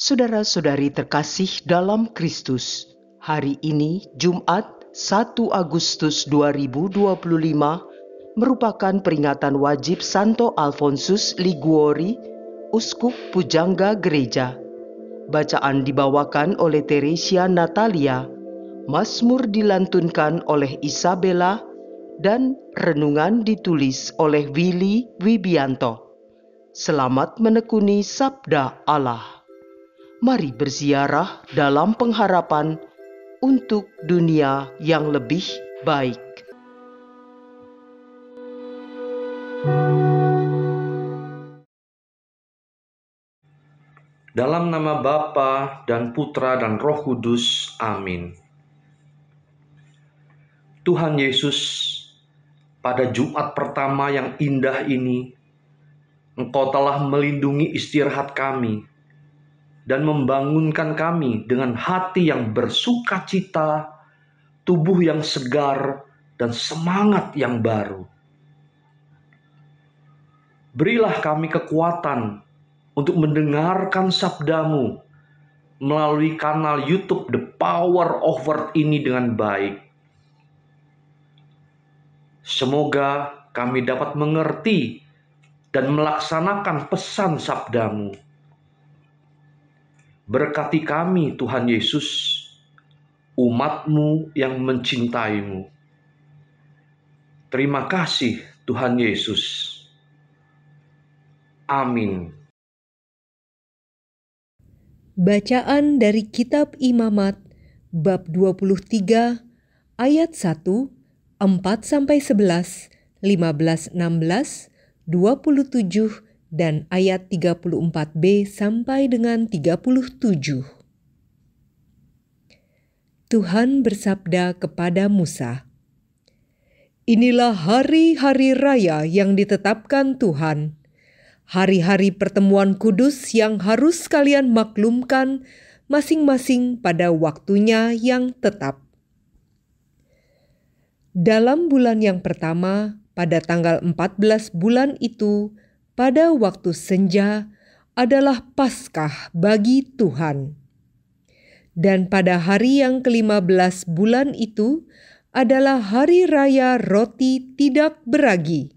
Saudara-saudari terkasih dalam Kristus, hari ini Jumat 1 Agustus 2025 merupakan peringatan wajib Santo Alfonsus Liguori, Uskup Pujangga Gereja. Bacaan dibawakan oleh Teresia Natalia, Mazmur dilantunkan oleh Isabella, dan renungan ditulis oleh Willy Wibianto. Selamat menekuni Sabda Allah. Mari berziarah dalam pengharapan untuk dunia yang lebih baik. Dalam nama Bapa dan Putra dan Roh Kudus. Amin. Tuhan Yesus, pada Jumat pertama yang indah ini, Engkau telah melindungi istirahat kami dan membangunkan kami dengan hati yang bersuka cita, tubuh yang segar, dan semangat yang baru. Berilah kami kekuatan untuk mendengarkan sabda-Mu melalui kanal YouTube The Power of Word ini dengan baik. Semoga kami dapat mengerti dan melaksanakan pesan sabda-Mu. Berkati kami Tuhan Yesus, umat-Mu yang mencintai-Mu. Terima kasih Tuhan Yesus. Amin. Bacaan dari Kitab Imamat bab 23 ayat 1, 4-11, 15-16, 27 dan ayat 34b sampai dengan 37. Tuhan bersabda kepada Musa, "Inilah hari-hari raya yang ditetapkan Tuhan, hari-hari pertemuan kudus yang harus kalian maklumkan masing-masing pada waktunya yang tetap. Dalam bulan yang pertama, pada tanggal 14 bulan itu, pada waktu senja, adalah Paskah bagi Tuhan. Dan pada hari yang ke-15 bulan itu adalah hari raya roti tidak beragi.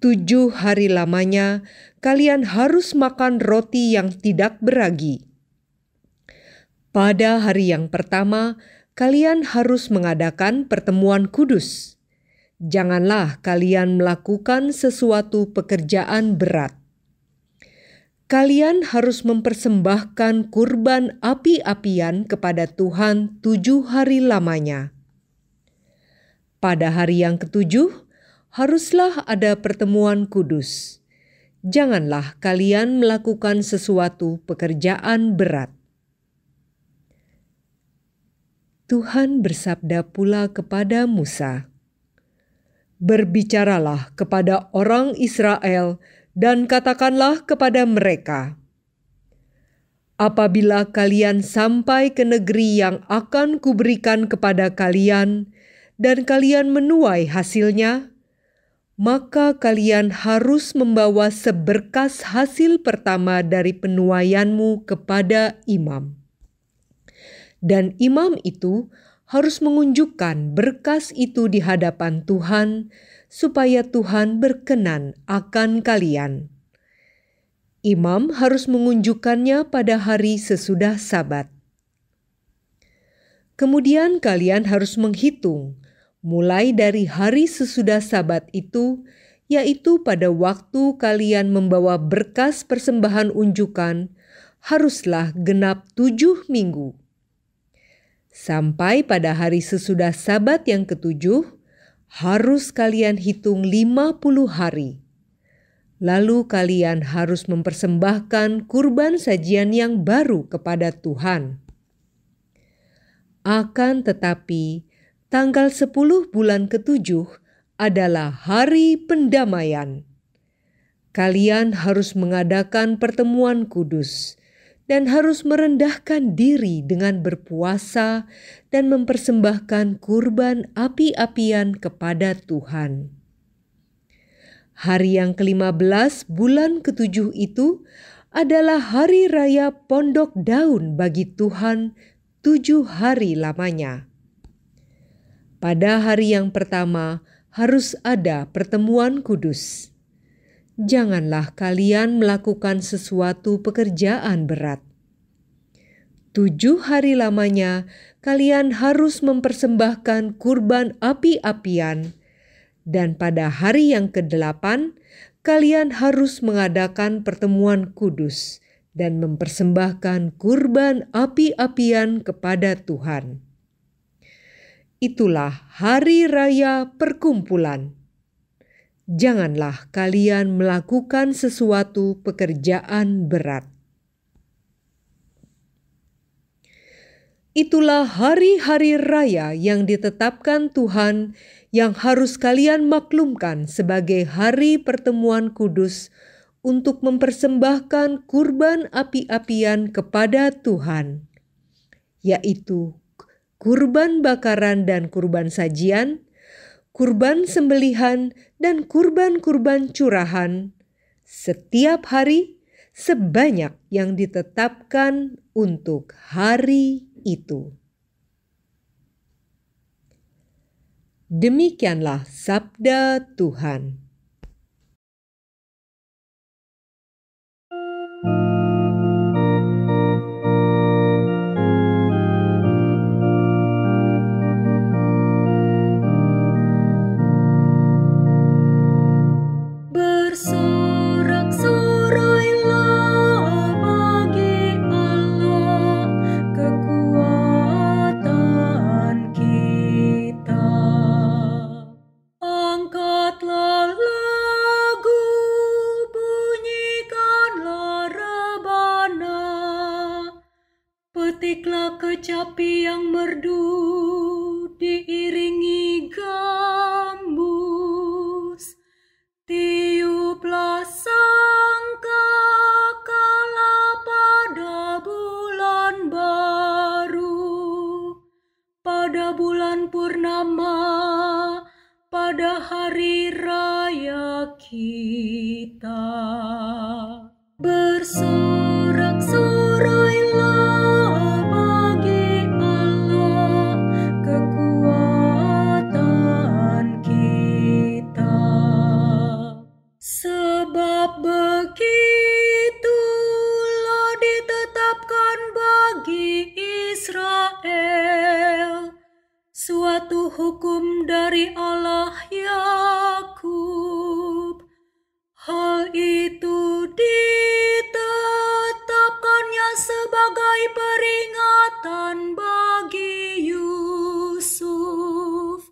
7 hari lamanya kalian harus makan roti yang tidak beragi. Pada hari yang pertama, kalian harus mengadakan pertemuan kudus. Janganlah kalian melakukan sesuatu pekerjaan berat. Kalian harus mempersembahkan kurban api-apian kepada Tuhan 7 hari lamanya. Pada hari yang ke-7, haruslah ada pertemuan kudus. Janganlah kalian melakukan sesuatu pekerjaan berat." Tuhan bersabda pula kepada Musa, "Berbicaralah kepada orang Israel dan katakanlah kepada mereka, apabila kalian sampai ke negeri yang akan kuberikan kepada kalian dan kalian menuai hasilnya, maka kalian harus membawa seberkas hasil pertama dari penuaianmu kepada imam. Dan imam itu harus menunjukkan berkas itu di hadapan Tuhan, supaya Tuhan berkenan akan kalian. Imam harus menunjukkannya pada hari sesudah Sabat. Kemudian kalian harus menghitung, mulai dari hari sesudah Sabat itu, yaitu pada waktu kalian membawa berkas persembahan unjukan, haruslah genap 7 minggu. Sampai pada hari sesudah Sabat yang ke-7, harus kalian hitung 50 hari. Lalu kalian harus mempersembahkan kurban sajian yang baru kepada Tuhan. Akan tetapi, tanggal 10 bulan ke-7 adalah hari pendamaian. Kalian harus mengadakan pertemuan kudus dan harus merendahkan diri dengan berpuasa dan mempersembahkan kurban api-apian kepada Tuhan. Hari yang ke-15 bulan ke-7 itu adalah hari raya pondok daun bagi Tuhan 7 hari lamanya. Pada hari yang pertama harus ada pertemuan kudus. Janganlah kalian melakukan sesuatu pekerjaan berat. 7 hari lamanya kalian harus mempersembahkan kurban api-apian, dan pada hari yang ke-8 kalian harus mengadakan pertemuan kudus dan mempersembahkan kurban api-apian kepada Tuhan. Itulah hari raya perkumpulan. Janganlah kalian melakukan sesuatu pekerjaan berat. Itulah hari-hari raya yang ditetapkan Tuhan yang harus kalian maklumkan sebagai hari pertemuan kudus untuk mempersembahkan kurban api-apian kepada Tuhan, yaitu kurban bakaran dan kurban sajian, kurban sembelihan dan kurban-kurban curahan, setiap hari sebanyak yang ditetapkan untuk hari itu. Demikianlah sabda Tuhan. Petiklah kecapi yang merdu diiringi gambus. Tiuplah sangkakala pada bulan baru, pada bulan purnama, pada hari raya kita. Bersorak-sorailah bagi Allah kekuatan kita. Sebab begitulah ditetapkan bagi Israel suatu hukum dari Allah Yakub. Hal itu ditetapkannya sebagai peringatan bagi Yusuf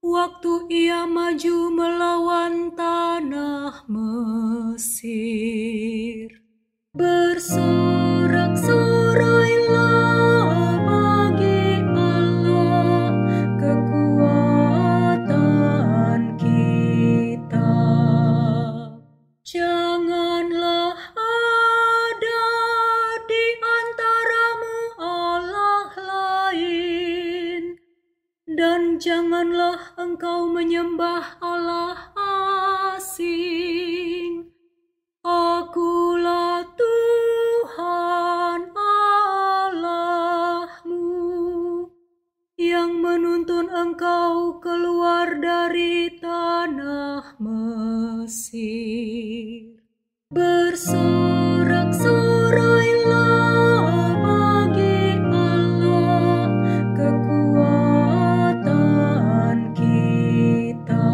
waktu ia maju melawan tanah Mesir. Bersorak-sorailah bagi Allah kekuatan kita. Janganlah ada di antaramu Allah lain, dan janganlah engkau menyembah Allah asing. Akulah Tuhan Allahmu yang menuntun engkau keluar dari tanah Mesir. Bersorak-sorailah bagi Allah kekuatan kita.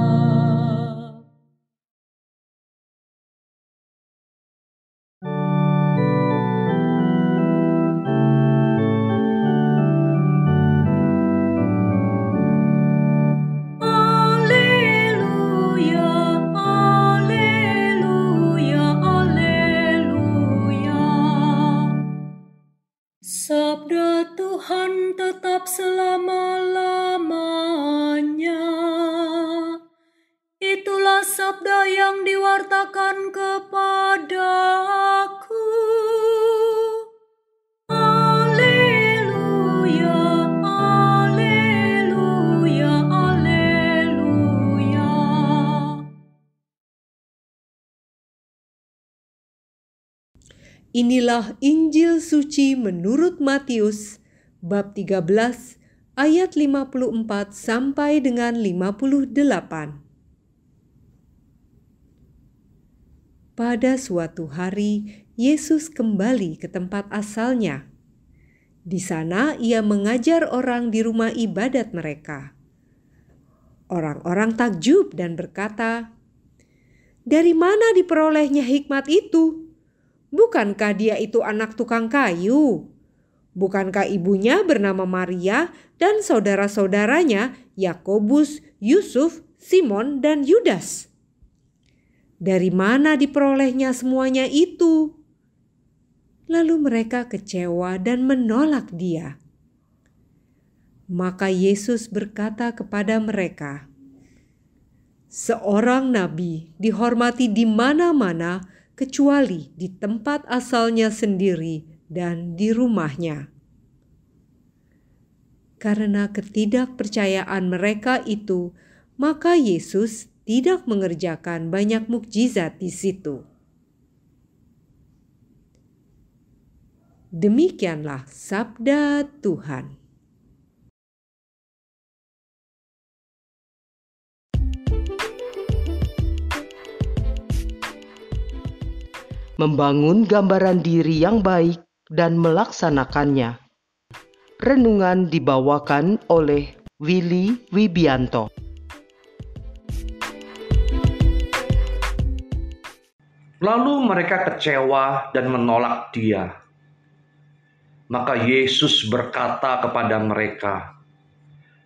Sabda Tuhan tetap selama-lamanya. Itulah sabda yang diwartakan kepadaku. Alleluia, alleluia, alleluia. Inilah Injil suci menurut Matius bab 13 ayat 54 sampai dengan 58. Pada suatu hari, Yesus kembali ke tempat asalnya. Di sana ia mengajar orang di rumah ibadat mereka. Orang-orang takjub dan berkata, "Dari mana diperolehnya hikmat itu? Bukankah dia itu anak tukang kayu? Bukankah ibunya bernama Maria dan saudara-saudaranya Yakobus, Yusuf, Simon, dan Yudas? Dari mana diperolehnya semuanya itu?" Lalu mereka kecewa dan menolak dia. Maka Yesus berkata kepada mereka, "Seorang nabi dihormati di mana-mana kecuali di tempat asalnya sendiri dan di rumahnya." Karena ketidakpercayaan mereka itu, maka Yesus tidak mengerjakan banyak mukjizat di situ. Demikianlah sabda Tuhan. Membangun gambaran diri yang baik dan melaksanakannya. Renungan dibawakan oleh Willy Wibianto. Lalu mereka kecewa dan menolak dia. Maka Yesus berkata kepada mereka,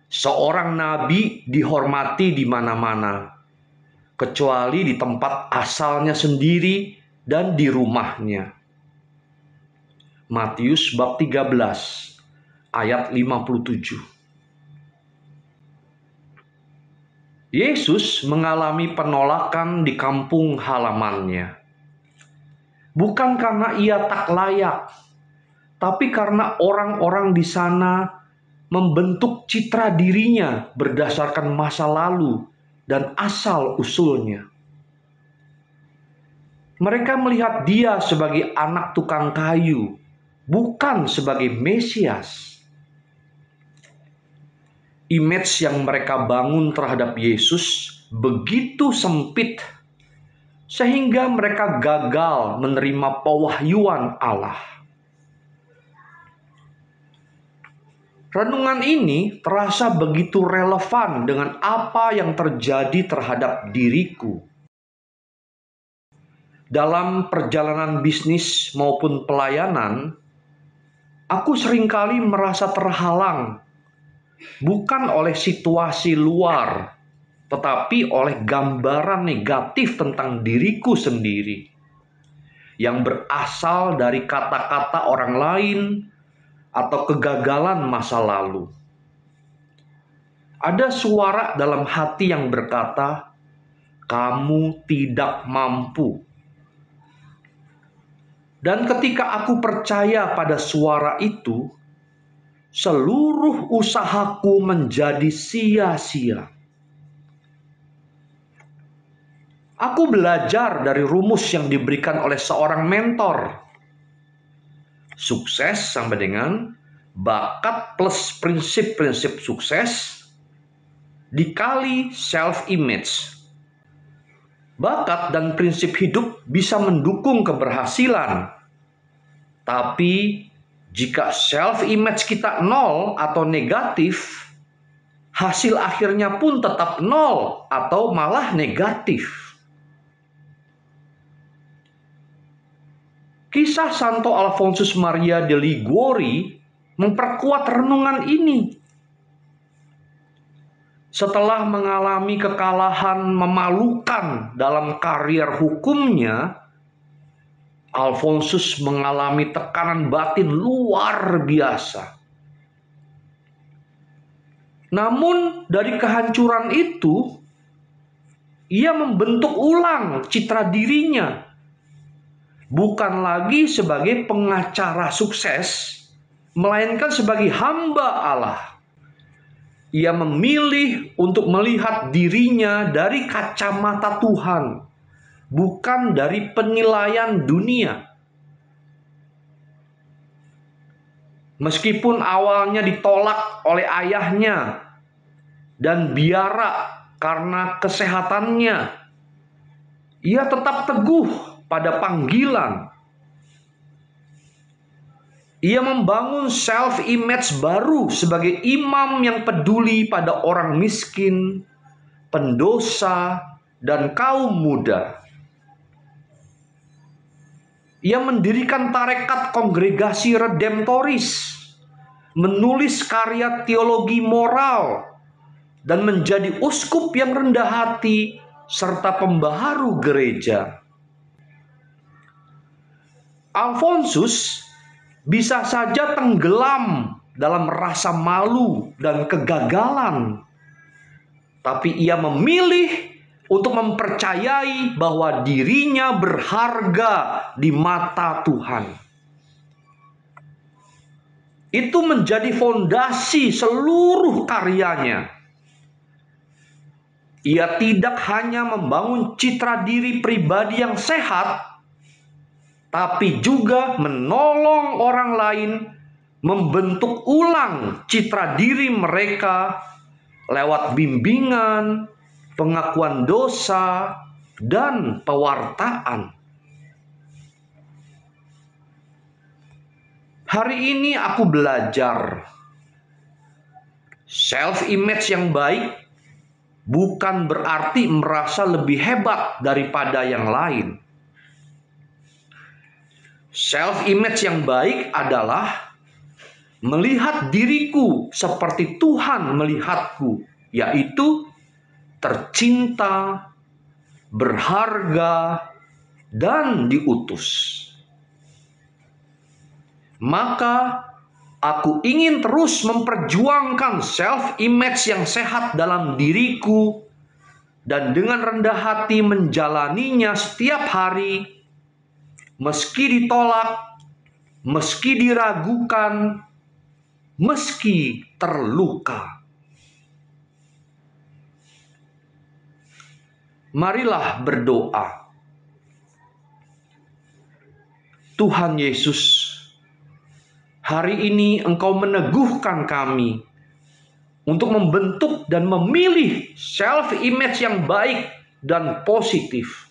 "Seorang nabi dihormati di mana-mana, kecuali di tempat asalnya sendiri dan di rumahnya." Matius bab 13 ayat 57. Yesus mengalami penolakan di kampung halamannya. Bukan karena ia tak layak, tapi karena orang-orang di sana membentuk citra dirinya berdasarkan masa lalu dan asal-usulnya. Mereka melihat dia sebagai anak tukang kayu, bukan sebagai Mesias. Image yang mereka bangun terhadap Yesus begitu sempit, sehingga mereka gagal menerima pewahyuan Allah. Renungan ini terasa begitu relevan dengan apa yang terjadi terhadap diriku. Dalam perjalanan bisnis maupun pelayanan, aku seringkali merasa terhalang, bukan oleh situasi luar, tetapi oleh gambaran negatif tentang diriku sendiri, yang berasal dari kata-kata orang lain atau kegagalan masa lalu. Ada suara dalam hati yang berkata, "Kamu tidak mampu." Dan ketika aku percaya pada suara itu, seluruh usahaku menjadi sia-sia. Aku belajar dari rumus yang diberikan oleh seorang mentor. Sukses sama dengan bakat plus prinsip-prinsip sukses dikali self-image. Bakat dan prinsip hidup bisa mendukung keberhasilan. Tapi jika self-image kita nol atau negatif, hasil akhirnya pun tetap nol atau malah negatif. Kisah Santo Alfonsus Maria de Liguori memperkuat renungan ini. Setelah mengalami kekalahan memalukan dalam karier hukumnya, Alfonsus mengalami tekanan batin luar biasa. Namun dari kehancuran itu, ia membentuk ulang citra dirinya. Bukan lagi sebagai pengacara sukses, melainkan sebagai hamba Allah. Ia memilih untuk melihat dirinya dari kacamata Tuhan, bukan dari penilaian dunia. Meskipun awalnya ditolak oleh ayahnya dan biara karena kesehatannya, ia tetap teguh pada panggilan. Ia membangun self-image baru sebagai imam yang peduli pada orang miskin, pendosa, dan kaum muda. Ia mendirikan tarekat kongregasi redemptoris, menulis karya teologi moral, dan menjadi uskup yang rendah hati serta pembaharu gereja. Alfonsus bisa saja tenggelam dalam rasa malu dan kegagalan, tapi ia memilih untuk mempercayai bahwa dirinya berharga di mata Tuhan. Itu menjadi fondasi seluruh karyanya. Ia tidak hanya membangun citra diri pribadi yang sehat, tapi juga menolong orang lain membentuk ulang citra diri mereka lewat bimbingan, pengakuan dosa, dan pewartaan. Hari ini aku belajar self-image yang baik bukan berarti merasa lebih hebat daripada yang lain. Self-image yang baik adalah melihat diriku seperti Tuhan melihatku, yaitu tercinta, berharga, dan diutus. Maka aku ingin terus memperjuangkan self-image yang sehat dalam diriku dan dengan rendah hati menjalaninya setiap hari, meski ditolak, meski diragukan, meski terluka. Marilah berdoa. Tuhan Yesus, hari ini Engkau meneguhkan kami untuk membentuk dan memilih self-image yang baik dan positif.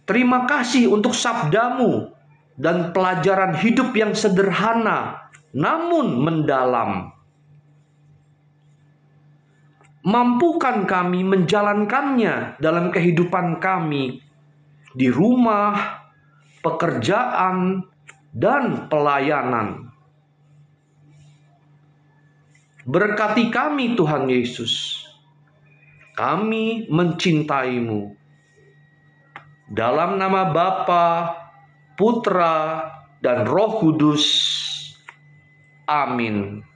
Terima kasih untuk sabdamu dan pelajaran hidup yang sederhana namun mendalam. Mampukan kami menjalankannya dalam kehidupan kami di rumah, pekerjaan, dan pelayanan. Berkati kami Tuhan Yesus. Kami mencintaimu. Dalam nama Bapa, Putra, dan Roh Kudus. Amin.